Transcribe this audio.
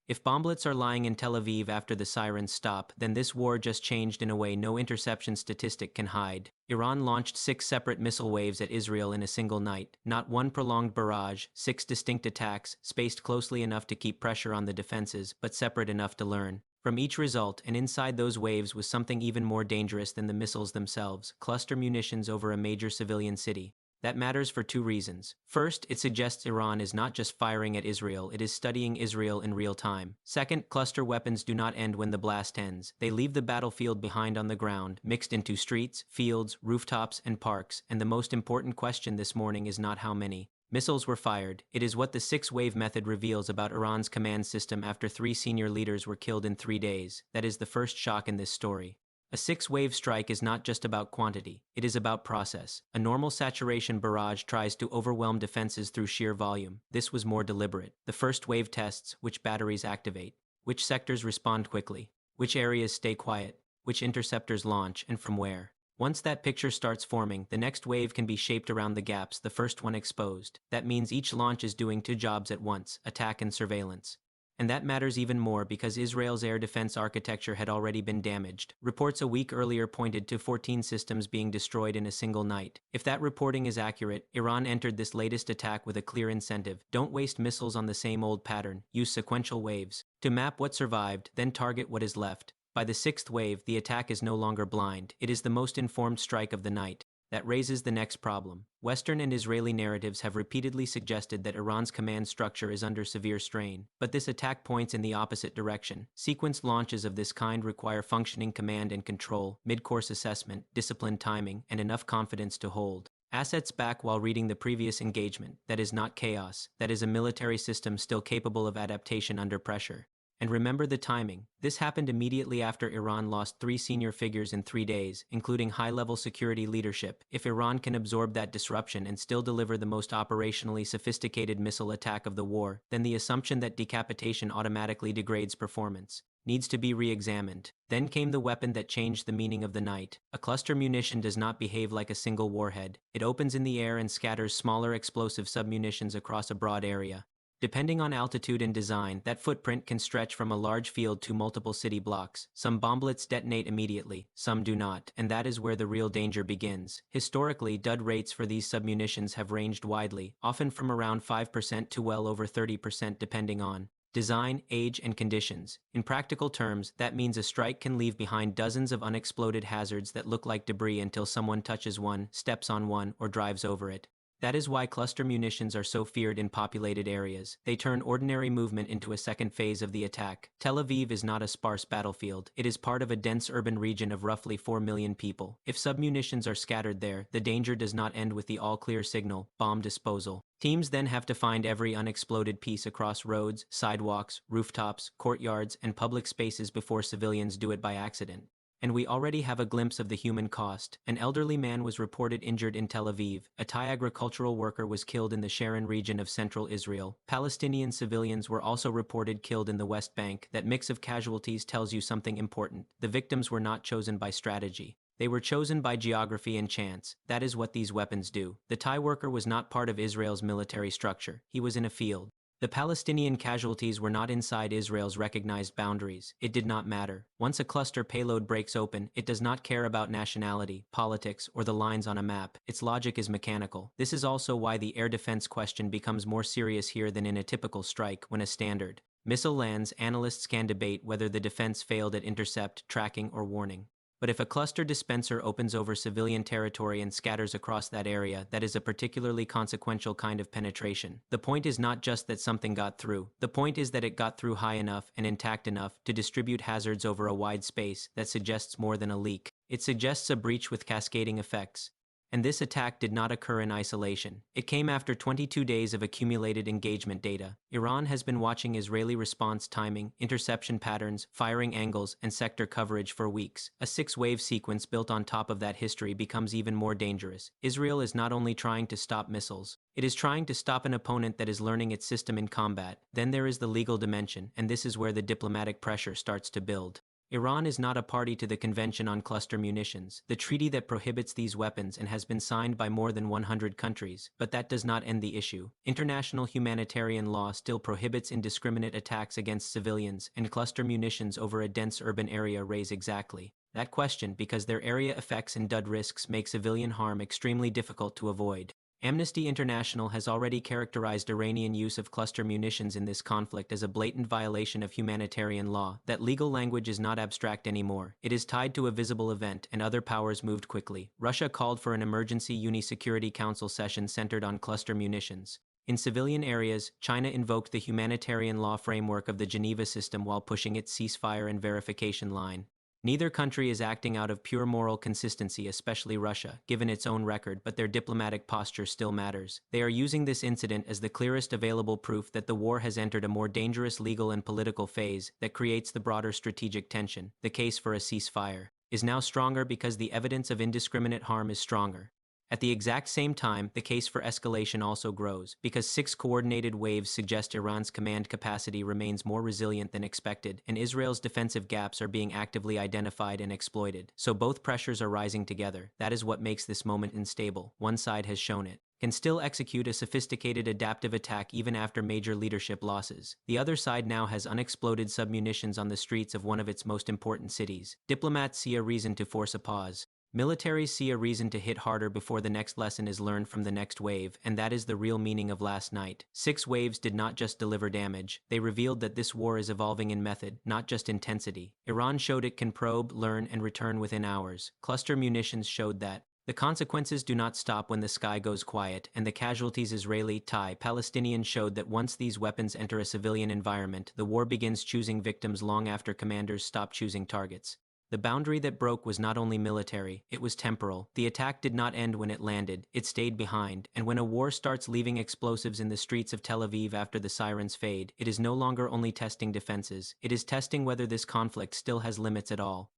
If bomblets are lying in Tel Aviv after the sirens stop, then this war just changed in a way no interception statistic can hide. Iran launched 6 separate missile waves at Israel in a single night. Not one prolonged barrage, 6 distinct attacks, spaced closely enough to keep pressure on the defenses, but separate enough to learn from each result, and inside those waves was something even more dangerous than the missiles themselves: cluster munitions over a major civilian city. That matters for 2 reasons. First, it suggests Iran is not just firing at Israel, it is studying Israel in real time. Second, cluster weapons do not end when the blast ends. They leave the battlefield behind on the ground, mixed into streets, fields, rooftops, and parks, and the most important question this morning is not how many missiles were fired. It is what the 6-wave method reveals about Iran's command system after 3 senior leaders were killed in 3 days. That is the first shock in this story. A 6-wave strike is not just about quantity, it is about process. A normal saturation barrage tries to overwhelm defenses through sheer volume. This was more deliberate. The first wave tests which batteries activate, which sectors respond quickly, which areas stay quiet, which interceptors launch, and from where. Once that picture starts forming, the next wave can be shaped around the gaps the first one exposed. That means each launch is doing 2 jobs at once: attack and surveillance. And that matters even more because Israel's air defense architecture had already been damaged. Reports a week earlier pointed to 14 systems being destroyed in a single night. If that reporting is accurate, Iran entered this latest attack with a clear incentive: don't waste missiles on the same old pattern, use sequential waves to map what survived, then target what is left. By the 6th wave, the attack is no longer blind. It is the most informed strike of the night. That raises the next problem. Western and Israeli narratives have repeatedly suggested that Iran's command structure is under severe strain, but this attack points in the opposite direction. Sequenced launches of this kind require functioning command and control, mid-course assessment, disciplined timing, and enough confidence to hold assets back while reading the previous engagement. That is not chaos. That is a military system still capable of adaptation under pressure. And remember the timing. This happened immediately after Iran lost 3 senior figures in 3 days, including high-level security leadership. If Iran can absorb that disruption and still deliver the most operationally sophisticated missile attack of the war, then the assumption that decapitation automatically degrades performance needs to be re-examined. Then came the weapon that changed the meaning of the night. A cluster munition does not behave like a single warhead. It opens in the air and scatters smaller explosive submunitions across a broad area. Depending on altitude and design, that footprint can stretch from a large field to multiple city blocks. Some bomblets detonate immediately, some do not, and that is where the real danger begins. Historically, dud rates for these submunitions have ranged widely, often from around 5% to well over 30% depending on design, age, and conditions. In practical terms, that means a strike can leave behind dozens of unexploded hazards that look like debris until someone touches one, steps on one, or drives over it. That is why cluster munitions are so feared in populated areas. They turn ordinary movement into a second phase of the attack. Tel Aviv is not a sparse battlefield. It is part of a dense urban region of roughly 4 million people. If submunitions are scattered there, the danger does not end with the all-clear signal, bomb disposal. Teams then have to find every unexploded piece across roads, sidewalks, rooftops, courtyards, and public spaces before civilians do it by accident. And we already have a glimpse of the human cost. An elderly man was reported injured in Tel Aviv. A Thai agricultural worker was killed in the Sharon region of central Israel. Palestinian civilians were also reported killed in the West Bank. That mix of casualties tells you something important. The victims were not chosen by strategy. They were chosen by geography and chance. That is what these weapons do. The Thai worker was not part of Israel's military structure. He was in a field. The Palestinian casualties were not inside Israel's recognized boundaries. It did not matter. Once a cluster payload breaks open, it does not care about nationality, politics, or the lines on a map. Its logic is mechanical. This is also why the air defense question becomes more serious here than in a typical strike. When a standard missile lands, analysts can debate whether the defense failed at intercept, tracking, or warning. But if a cluster dispenser opens over civilian territory and scatters across that area, that is a particularly consequential kind of penetration. The point is not just that something got through. The point is that it got through high enough and intact enough to distribute hazards over a wide space. That suggests more than a leak. It suggests a breach with cascading effects. And this attack did not occur in isolation. It came after 22 days of accumulated engagement data. Iran has been watching Israeli response timing, interception patterns, firing angles, and sector coverage for weeks. A 6-wave sequence built on top of that history becomes even more dangerous. Israel is not only trying to stop missiles, it is trying to stop an opponent that is learning its system in combat. Then there is the legal dimension, and this is where the diplomatic pressure starts to build. Iran is not a party to the Convention on Cluster Munitions, the treaty that prohibits these weapons and has been signed by more than 100 countries, but that does not end the issue. International humanitarian law still prohibits indiscriminate attacks against civilians, and cluster munitions over a dense urban area raise exactly that question because their area effects and dud risks make civilian harm extremely difficult to avoid. Amnesty International has already characterized Iranian use of cluster munitions in this conflict as a blatant violation of humanitarian law. That legal language is not abstract anymore. It is tied to a visible event, and other powers moved quickly. Russia called for an emergency Security Council session centered on cluster munitions. In civilian areas, China invoked the humanitarian law framework of the Geneva system while pushing its ceasefire and verification line. Neither country is acting out of pure moral consistency, especially Russia, given its own record, but their diplomatic posture still matters. They are using this incident as the clearest available proof that the war has entered a more dangerous legal and political phase that creates the broader strategic tension. The case for a ceasefire is now stronger because the evidence of indiscriminate harm is stronger. At the exact same time, the case for escalation also grows, because 6 coordinated waves suggest Iran's command capacity remains more resilient than expected, and Israel's defensive gaps are being actively identified and exploited. So both pressures are rising together. That is what makes this moment unstable. One side has shown it can still execute a sophisticated adaptive attack even after major leadership losses. The other side now has unexploded submunitions on the streets of one of its most important cities. Diplomats see a reason to force a pause. Militaries see a reason to hit harder before the next lesson is learned from the next wave, and that is the real meaning of last night. 6 waves did not just deliver damage, they revealed that this war is evolving in method, not just intensity. Iran showed it can probe, learn, and return within hours. Cluster munitions showed that. The consequences do not stop when the sky goes quiet, and the casualties Israeli, Thai, Palestinian showed that once these weapons enter a civilian environment, the war begins choosing victims long after commanders stop choosing targets. The boundary that broke was not only military, it was temporal. The attack did not end when it landed, it stayed behind, and when a war starts leaving explosives in the streets of Tel Aviv after the sirens fade, it is no longer only testing defenses, it is testing whether this conflict still has limits at all.